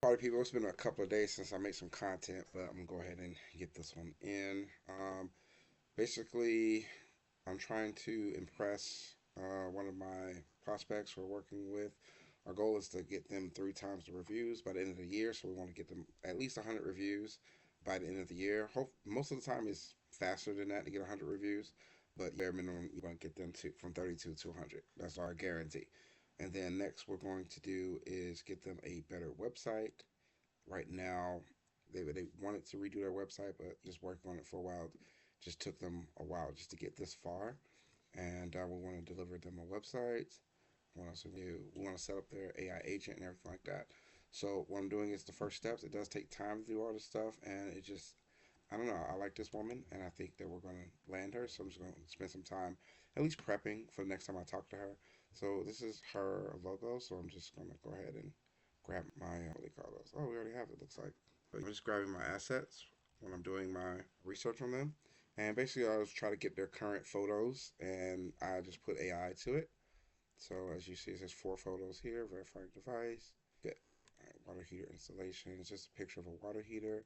Party people, it's been a couple of days since I made some content, but I'm gonna go ahead and get this one in. Basically, I'm trying to impress one of my prospects we're working with. Our goal is to get them 3 times the reviews by the end of the year, so we want to get them at least 100 reviews by the end of the year. Most of the time it's faster than that to get 100 reviews, but bare minimum you want to get them to from 32 to 100. That's our guarantee. And then next, we're going to do is get them a better website. Right now, they wanted to redo their website, but just working on it for a while just took them a while just to get this far. And we want to deliver them a website. We want to set up their AI agent and everything like that. So what I'm doing is the first steps. It does take time to do all this stuff, and it just I don't know. I like this woman, and I think that we're going to land her. So I'm just going to spend some time, at least prepping for the next time I talk to her. So this is her logo. So I'm just going to go ahead and grab my what do they call those? Oh, we already have it. Looks like. But I'm just grabbing my assets when I'm doing my research on them, and basically I was trying to get their current photos, and I just put AI to it. So as you see, it says 4 photos here. Verifying device. Good. All right, water heater installation. It's just a picture of a water heater.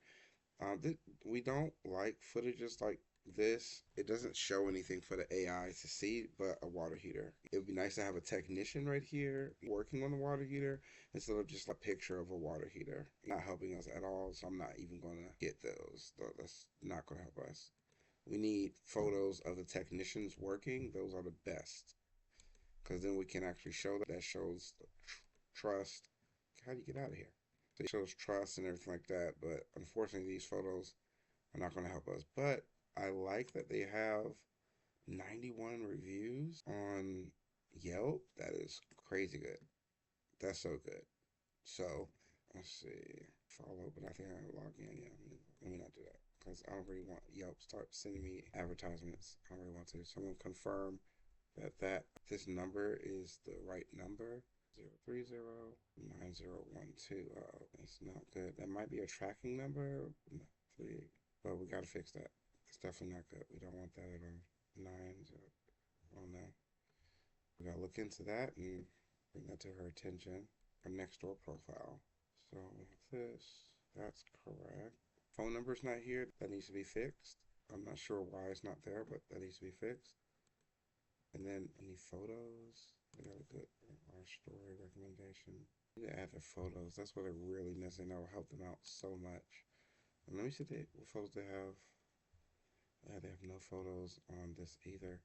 We don't like footages like this. It doesn't show anything for the AI to see but a water heater. It would be nice to have a technician right here working on the water heater instead of just a picture of a water heater. Not helping us at all, so I'm not even going to get those. That's not going to help us. We need photos of the technicians working. Those are the best because then we can actually show that. That shows trust. How do you get out of here? It shows trust and everything like that, but unfortunately, these photos are not going to help us. But I like that they have 91 reviews on Yelp. That is crazy good. That's so good. So let's see. Follow, but I think I logged in. Yeah, let me not do that because I don't really want Yelp start sending me advertisements. I don't really want to. So I'm gonna confirm that this number is the right number. 0309012. It's not good. That might be a tracking number. But we gotta fix that. It's definitely not good. We don't want that at all. 90. Oh no. We gotta look into that and bring that to her attention. Her next door profile. So this, that's correct. Phone number's not here. That needs to be fixed. I'm not sure why it's not there, but that needs to be fixed. And then any photos? We got a good our story recommendation. We need to add their photos. That's what they're really missing. That will help them out so much. And let me see what photos they have. They have no photos on this either.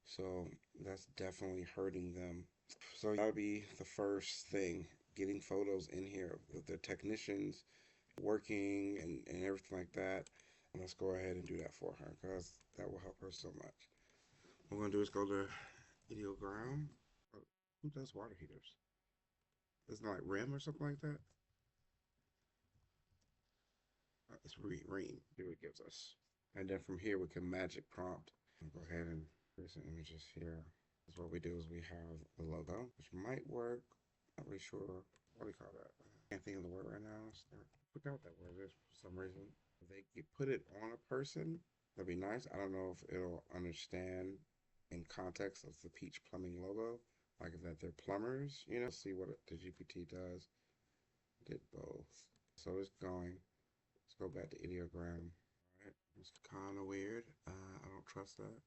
So that's definitely hurting them. So that'll be the first thing. Getting photos in here with the technicians working and everything like that. And let's go ahead and do that for her because that will help her so much. What we're gonna do is go to Ideogram. Who does water heaters? Isn't it like REM or something like that? It's Ream. See what it gives us. And then from here we can magic prompt. I'll go ahead and create some images here. So what we do is we have the logo, which might work. Not really sure. What do you call that? I can't think of the word right now. I forgot what that word is for some reason. If they could put it on a person, that'd be nice. I don't know if it'll understand in context of the Peach Plumbing logo. Like that they're plumbers, see what the GPT does. Did both. So it's going. Let's go back to ideogram. All right, it's kind of weird. I don't trust that.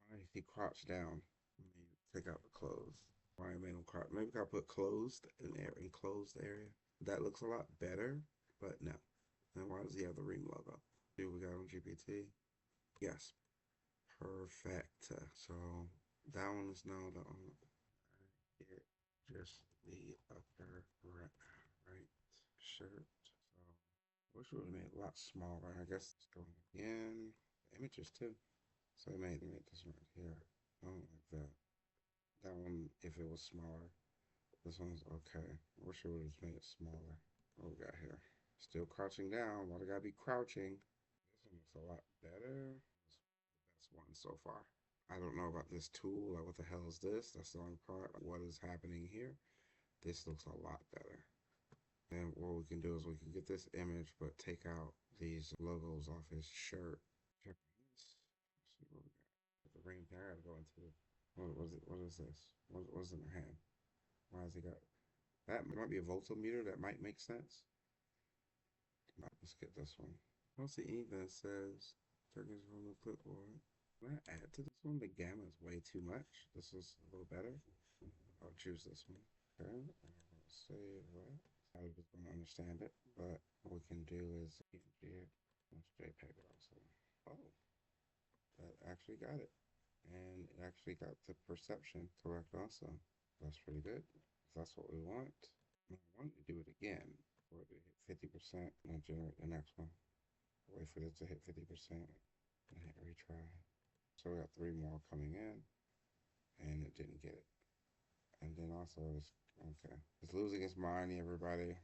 Why is he crouched down? Let me take out the closed. Why I made him crouch? Maybe I put closed in there, enclosed area. That looks a lot better, but no. And why does he have the Ream logo? Do we got on GPT? Yes. Perfect. So that one is now the it just the upper right shirt. So I wish it would have made it a lot smaller. I guess it's going in images too. So I made this one right here. I don't like that. That one, if it was smaller. This one's okay. I wish it would have made it smaller. What we got here? Still crouching down. Why do I gotta be crouching? This one looks a lot better. It's the best one so far. I don't know about this tool. Like, what the hell is this? That's the only part. What is happening here? This looks a lot better. And what we can do is we can get this image, but take out these logos off his shirt. Check this. Let's see what we got. The ring there. I gotta go into. What was it? What is this? What's in her hand? Why has he got? That might be a voltometer. That might make sense. Let's get this one. I don't see anything that says tokens from the clipboard. Can I add to this one? The gamma is way too much. This is a little better. I'll choose this one. Okay, I'm gonna save that. I was gonna understand it, but what we can do is let's JPEG it also. Oh, that actually got it. And it actually got the perception correct also. That's pretty good. If that's what we want. I want to do it again for it to hit 50% and generate the next one. Wait for this to hit 50% and hit retry. So we got 3 more coming in and it didn't get it. And then also it's okay. It's losing its mind, everybody.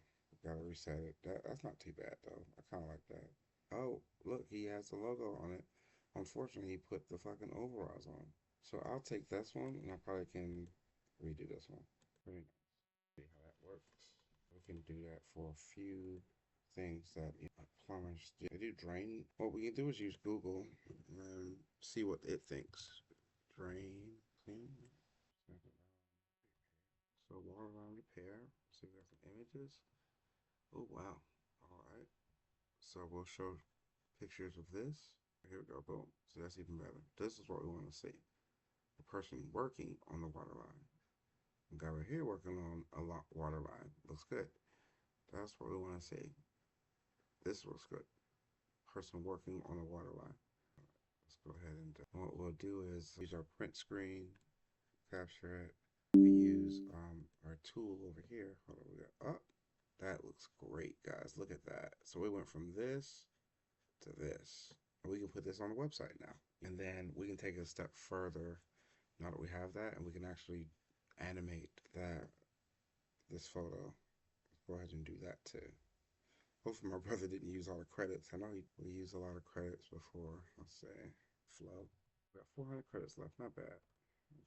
Gotta reset it. That's not too bad though. I kinda like that. Oh, look, he has the logo on it. Unfortunately he put the fucking overalls on. So I'll take this one and I probably can redo this one. Very nice. See how that works. We can do that for a few things that plumbers do. They do drain. What we can do is use Google and see what it thinks. Drain, clean. So water line repair. So we got some images. Oh wow. Alright. So we'll show pictures of this. Here we go, boom. So that's even better. This is what we want to see. The person working on the water line. The guy right here working on a water line. Looks good. That's what we want to see. This looks good. Person working on a water line. Let's go ahead and what we'll do is use our print screen, capture it. We use our tool over here. Hold on, we got up. That looks great, guys. Look at that. So we went from this to this. And we can put this on the website now. And then we can take it a step further now that we have that, and we can actually animate this photo. Let's go ahead and do that too. Hopefully my brother didn't use all the credits. I know we used a lot of credits before. Let's say flow. We got 400 credits left. Not bad.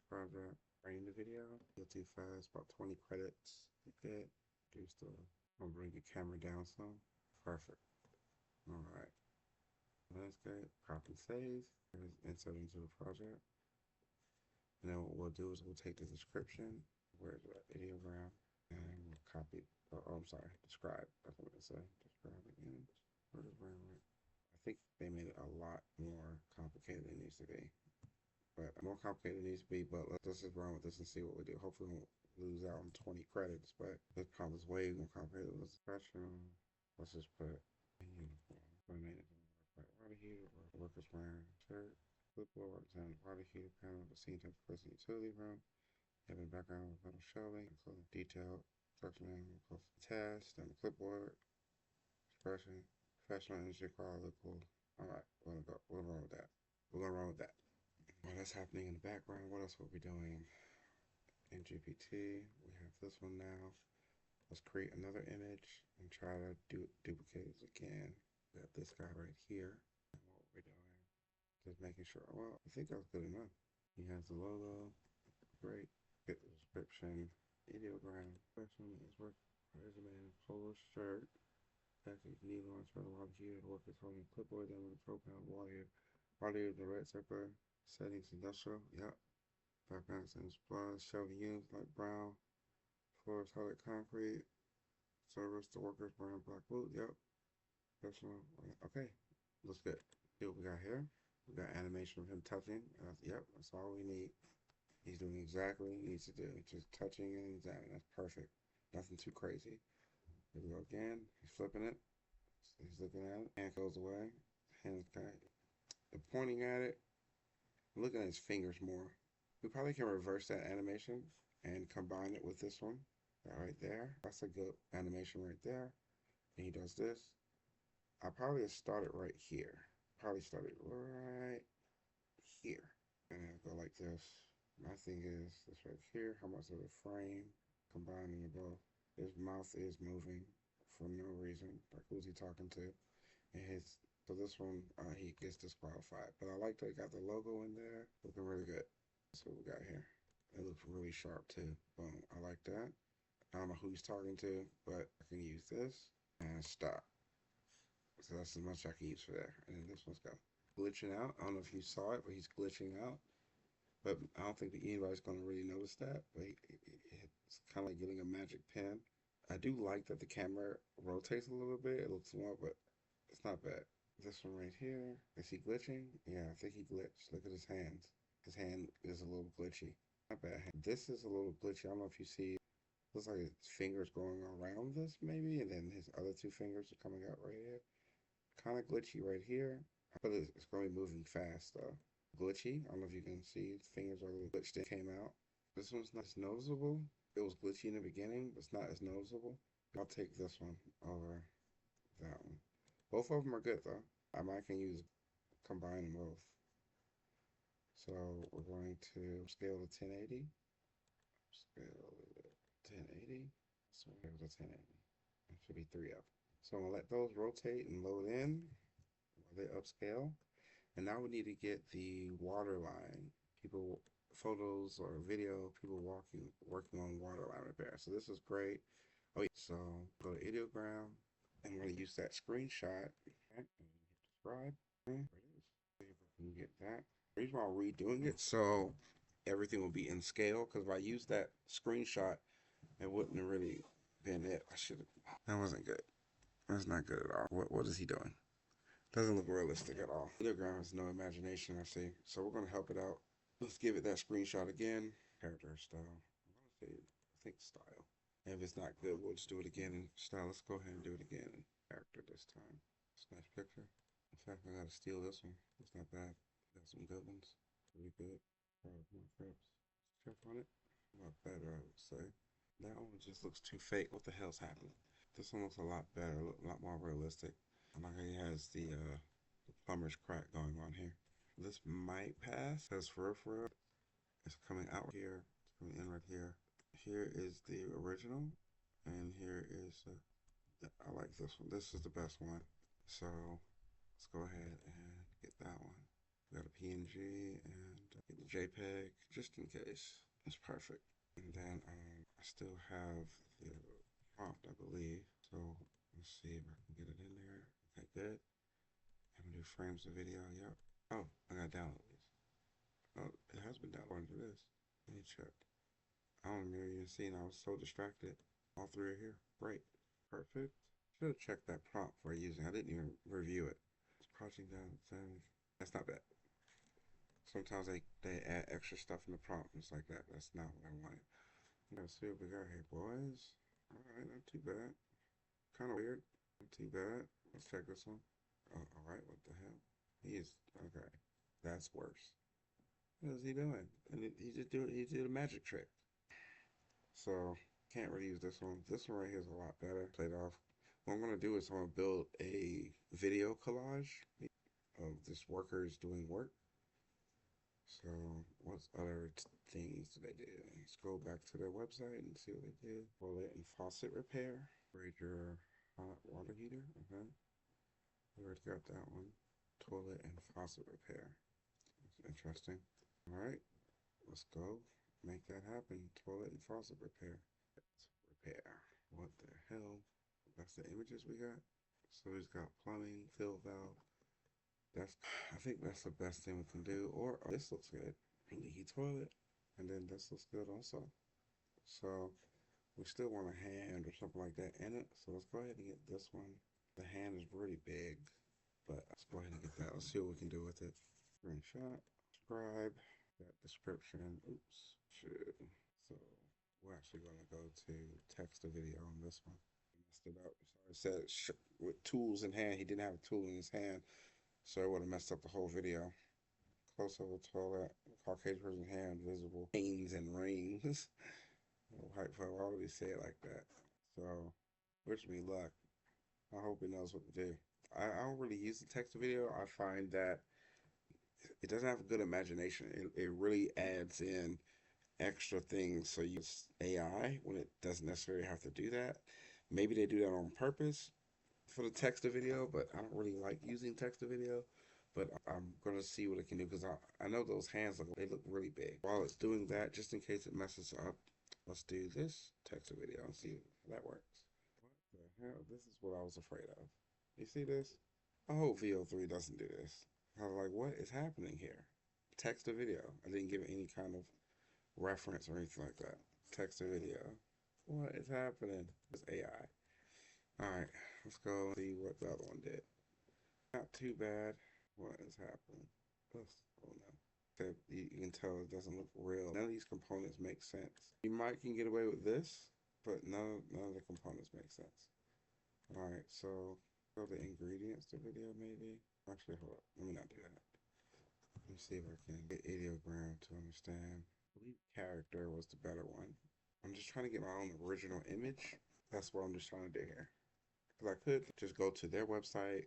Project. Bring the video. Go too fast. About 20 credits. Good. Do still. I'll bring the camera down some. Perfect. All right. That's good. Copy and save. Insert into the project. And then what we'll do is we'll take the description. Where's that videogram? And we'll copy. Oh, I'm sorry. Describe. That's what I say. Describe again. Where is Brandon? I think they made it a lot more complicated than it needs to be. But more complicated than it needs to be. But let's just run with this and see what we do. Hopefully we won't lose out on 20 credits. But this problem is way more complicated. Let's just put uniform. Water heater, workers wearing shirt, clipboard, and water heater panel, the scene type of person utility room. Having background with metal shelving, including detailed construction and test, and the clipboard, expression, professional industry quality, cool. Alright, we're gonna go. We're gonna run with that. We're gonna run with that. While that's happening in the background, what else will we be doing? In GPT, we have this one now. Let's create another image and try to duplicate it again. We got this guy right here. And what we're doing, just making sure. Well, I think that's good enough. He has the logo. Great. Get the description. Ideogram. Question is work. Resume. Polo shirt. Package. Knee launch. For the water heater. Workers holding clipboard. Then with the propane water heater. Water heater. The red circle. Settings. Industrial. Yep. Background. Plus. Shelving units like brown. Floors. Solid concrete. Service. The workers wearing black boots. Yep. Professional. Okay. Looks good. See what we got here. We got animation of him touching. Yep. That's all we need. He's doing exactly what he needs to do. Just touching and examining. That's perfect. Nothing too crazy. Here we go again. He's flipping it. He's looking at it. Hand goes away. Hands kind of pointing at it. Looking at his fingers more. We probably can reverse that animation and combine it with this one. That right there. That's a good animation right there. And he does this. I'll probably just start it right here. Probably start it right here. And then go like this. My thing is this right here, how much of the frame combining the both. His mouth is moving for no reason. Like who's he talking to? And so this one he gets disqualified. But I like that he got the logo in there. Looking really good. That's what we got here. It looks really sharp too. Boom. I like that. I don't know who he's talking to, but I can use this and stop. So that's as much I can use for there. And then this one's got glitching out. I don't know if you saw it, but he's glitching out. But I don't think that anybody's going to really notice that. But it's kind of like getting a magic pen. I do like that the camera rotates a little bit. It looks more, but it's not bad. This one right here, is he glitching? Yeah, I think he glitched. Look at his hands. His hand is a little glitchy. Not bad. This is a little glitchy. I don't know if you see. Looks like his fingers going around this maybe, and then his other two fingers are coming out right here. Kind of glitchy right here, but it's going to be moving fast though. Glitchy. I don't know if you can see. His fingers are a little glitched in. Came out. This one's not as noticeable. It was glitchy in the beginning, but it's not as noticeable. I'll take this one over that one. Both of them are good though. I might can use combine them both. So we're going to scale to 1080. Scale to 1080. So we're to 1080. It should be three up. So I'm gonna let those rotate and load in while they upscale. And now we need to get the water line. People photos or video, people working on water line repair. So this is great. Oh yeah. So go to ideogram and we're gonna use that screenshot. Okay. And hit subscribe. Okay. There it is. See if we can get that. The reason why I'm redoing it so everything will be in scale, because if I use that screenshot, it wouldn't have really been it. I should have. That wasn't good. That's not good at all. What is he doing? Doesn't look realistic at all. Ideogram has no imagination, I see. So we're gonna help it out. Let's give it that screenshot again. Character style. I'm gonna say, I think style. If it's not good, we'll just do it again in style. Let's go ahead and do it again in character this time. It's a nice picture. In fact, I gotta steal this one. It's not bad. Got some good ones. Pretty good. More crabs. Check on it. A lot better, I would say. That one just looks too fake. What the hell's happening? This one looks a lot better, a lot more realistic. I like how he has the plumber's crack going on here. This might pass, because for real, it's coming out here. It's coming in right here. Here is the original, and here is, I like this one. This is the best one. So let's go ahead and get that one. We got a PNG and get the JPEG, just in case. It's perfect. And then I still have the prompt, I believe. So let's see if I can get it in there. Okay, good. I'm gonna do frames of video. Yep. Oh, I gotta download these. Oh, it has been downloaded to this. Let me check. I don't remember even seeing. I was so distracted. All three are here. Great. Perfect. Should have checked that prompt for using. I didn't even review it. It's project down. That's not bad. Sometimes they add extra stuff in the prompt. It's like that. That's not what I wanted. Let's see what we got here, boys. Alright, not too bad. Kind of weird. Not too bad. Let's check this one. Oh, alright, what the hell? He is, okay. That's worse. What is he doing? And he did a magic trick. So, can't really use this one. This one right here is a lot better. Played off. What I'm going to do is I'm going to build a video collage of this workers doing work. So, what's other things do they do? Scroll back to their website and see what they did. Toilet and faucet repair. Raise your hot water heater. Okay. We already got that one. Toilet and faucet repair. That's interesting. All right. Let's go. Make that happen. Toilet and faucet repair. Repair. What the hell? That's the images we got. So he's got plumbing, fill valve. I think that's the best thing we can do. Or this looks good. Leaky toilet. And then this looks good also. So we still want a hand or something like that in it. So let's go ahead and get this one. The hand is really big. But let's go ahead and get that. Let's see what we can do with it. Screenshot. Subscribe. That description. Oops. Should. So we're actually going to go to text to video on this one. Messed it up. So it said with tools in hand. He didn't have a tool in his hand. So it would have messed up the whole video. Close up toilet, Caucasian person's hand visible, pains and rings. Why would he say it like that? So, wish me luck. I hope he knows what to do. I don't really use the text to video. I find that it doesn't have a good imagination. It really adds in extra things. So you use AI when it doesn't necessarily have to do that. Maybe they do that on purpose for the text to video, but I don't really like using text to video. But I'm gonna see what it can do because I know those hands look really big. While it's doing that, just in case it messes up, let's do this text to video and see how that works. What the hell? This is what I was afraid of. You see this? I hope VO3 doesn't do this. I was like, what is happening here? Text to video. I didn't give it any kind of reference or anything like that. Text to video. What is happening? It's AI. Alright, let's go see what the other one did. Not too bad. What is happening? Let's, oh no. You can tell it doesn't look real. None of these components make sense. You might can get away with this, but none of the components make sense. Alright, so go the ingredients to video maybe. Actually, hold up. Let me not do that. Let me see if I can get ideogram to understand. I believe character was the better one. I'm just trying to get my own original image. That's what I'm just trying to do here. Because I could just go to their website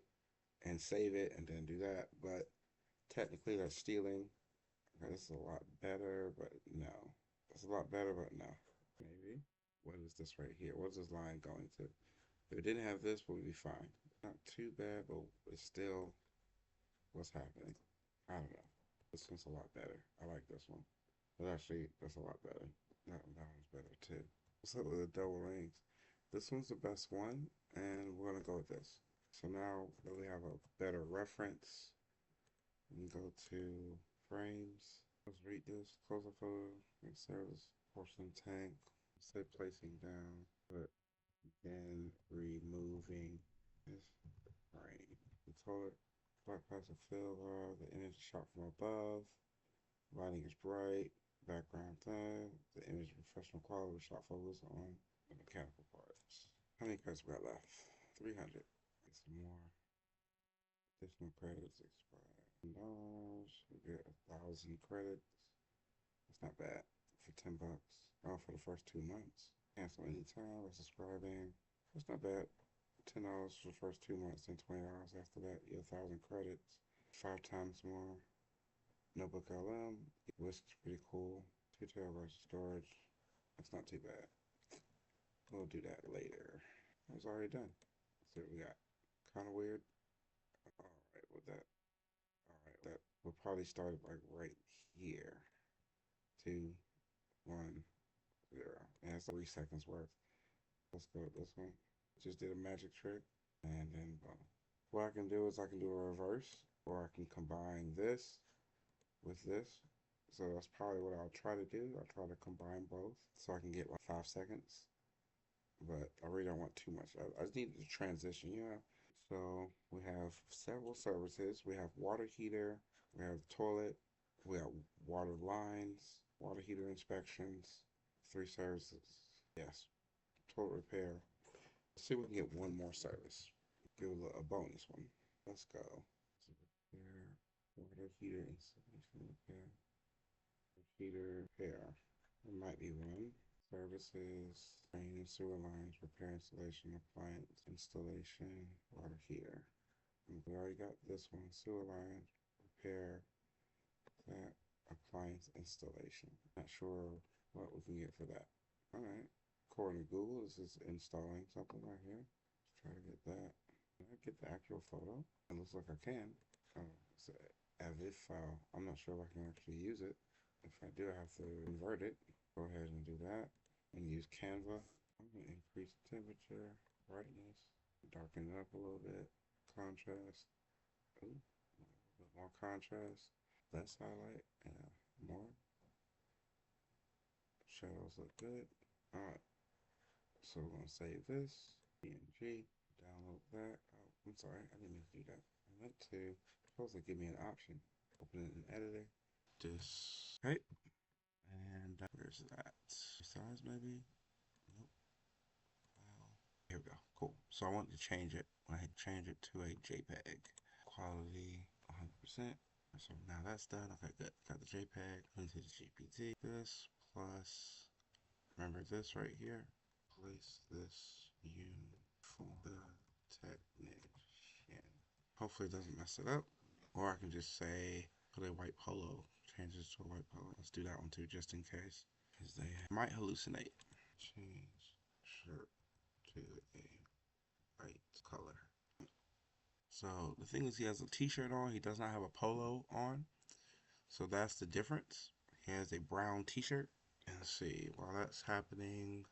and save it and then do that, but technically that's stealing. Okay, this is a lot better, but no. It's a lot better, but no. Maybe. What is this right here? What's this line going to? If it didn't have this, we'd be fine. Not too bad, but it's still what's happening. I don't know. This one's a lot better. I like this one. But actually, that's a lot better. That one's better too. What's up with the double rings? This one's the best one, and we're gonna go with this. So now that we have a better reference, we can go to frames. Let's read this. Close up photo. Make service. Porcelain tank. Say placing down. But again, removing this frame. The toilet. Black plastic fill. The image is shot from above. Lighting is bright. Background thing. The image is professional quality with shot focus on the mechanical parts. How many credits we got left? 300. Get some more. Additional credits expire. $10. We get 1,000 credits. That's not bad for $10. Oh, for the first 2 months. Cancel anytime by subscribing. That's not bad. $10 for the first 2 months and $20 after that. You get 1,000 credits. 5 times more. Notebook LM. Whisk is pretty cool. 2 terabytes of storage. That's not too bad. We'll do that later. That was already done. Let's see what we got. Kind of weird. Alright, with that. Alright, that will probably start like right here. 2, 1, 0. And it's 3 seconds worth. Let's go with this one. Just did a magic trick. And then boom. What I can do is I can do a reverse. Or I can combine this with this. So that's probably what I'll try to do. I'll try to combine both so I can get like 5 seconds. But I really don't want too much. I just need to transition, you know. So we have several services. We have water heater, we have toilet, we have water lines, water heater inspections, 3 services. Yes, toilet repair. Let's see if we can get one more service. Give a bonus one. Let's go. Repair, water heater installation repair, heater repair. There might be one. Services, drain and sewer lines, repair, installation, appliance, installation, water heater. And we already got this one, sewer line, repair, that, appliance, installation. Not sure what we can get for that. All right. According to Google, this is installing something right here. Let's try to get that. Can I get the actual photo? It looks like I can. Oh, it's a AVIF file. I'm not sure if I can actually use it. If I do, I have to convert it. Go ahead and do that. And use Canva. I'm going to increase the temperature, brightness, darken it up a little bit, contrast. Ooh, a little bit more contrast, less highlight, and more. Shadows look good. Alright, so we're going to save this. PNG, download that. Oh, I'm sorry, I didn't mean to do that. I meant to, supposed to give me an option. Open it in editor. This, okay. And where's that? Size maybe? Nope. File. Here we go. Cool. So I want to change it. I change it to a JPEG. Quality 100%. So now that's done. Okay, good. Got the JPEG. Into the GPT. This plus, remember this right here. Place this uniform technician. Hopefully it doesn't mess it up. Or I can just say, put a white polo. Change this to a white polo. Let's do that one too, just in case. Because they might hallucinate. Change shirt to a white color. So the thing is, he has a t-shirt on. He does not have a polo on. So that's the difference. He has a brown t-shirt. And let's see, while that's happening,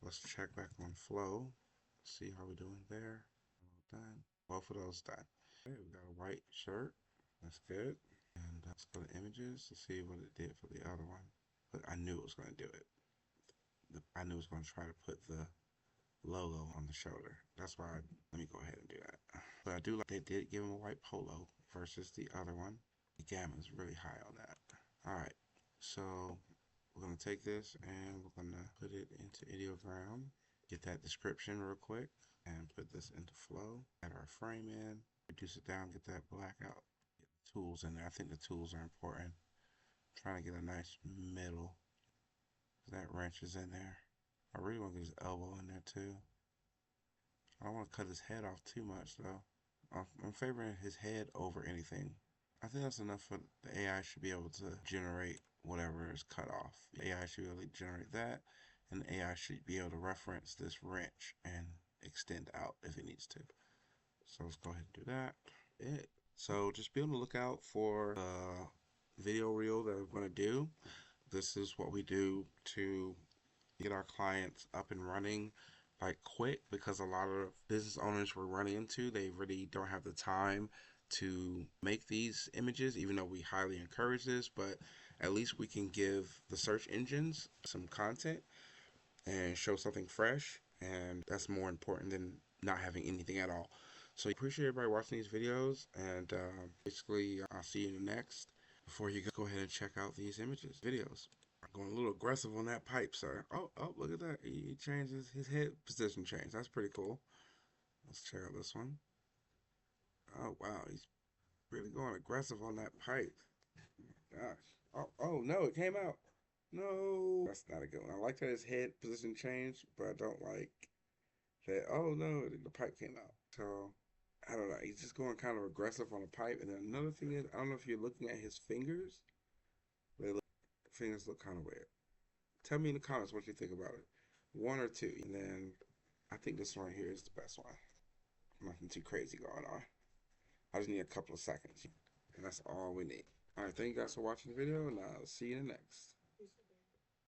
let's check back on flow. See how we're doing there. Done. Both of those done. Okay, we got a white shirt. That's good. And let's go to images to see what it did for the other one. But I knew it was going to do it. I knew it was going to try to put the logo on the shoulder. That's why let me go ahead and do that. But I do like they did give him a white polo versus the other one. The gamma is really high on that. All right, so we're going to take this and we're going to put it into ideogram. Get that description real quick and put this into flow. Add our frame in. Reduce it down. Get that black out. Get the tools in there. I think the tools are important. I'm trying to get a nice middle. That wrench is in there. I really want to get his elbow in there too. I don't want to cut his head off too much though. I'm favoring his head over anything. I think that's enough for the AI should be able to generate whatever is cut off. The AI should be able to generate that, and the AI should be able to reference this wrench and extend out if it needs to. So let's go ahead and do that. So just be on the lookout for the video reel that we're going to do. This is what we do to get our clients up and running like quick, because a lot of business owners we're running into, they really don't have the time to make these images, even though we highly encourage this. But at least we can give the search engines some content and show something fresh, and that's more important than not having anything at all. So I appreciate everybody watching these videos, and basically I'll see you in the next. Before you go ahead and check out these videos. I'm going a little aggressive on that pipe, sir. Oh, look at that. He changes his head position change. That's pretty cool. Let's check out this one. Oh, wow. He's really going aggressive on that pipe. Gosh. Oh, no, it came out. No. That's not a good one. I like that his head position changed, but I don't like that. Oh, no, the pipe came out. So, I don't know. He's just going kind of aggressive on the pipe. And then another thing is, I don't know if you're looking at his fingers. Fingers look kind of weird. Tell me in the comments what you think about it. One or two. And then I think this one right here is the best one. Nothing too crazy going on. I just need a couple of seconds. And that's all we need. Alright, thank you guys for watching the video, and I'll see you in the next.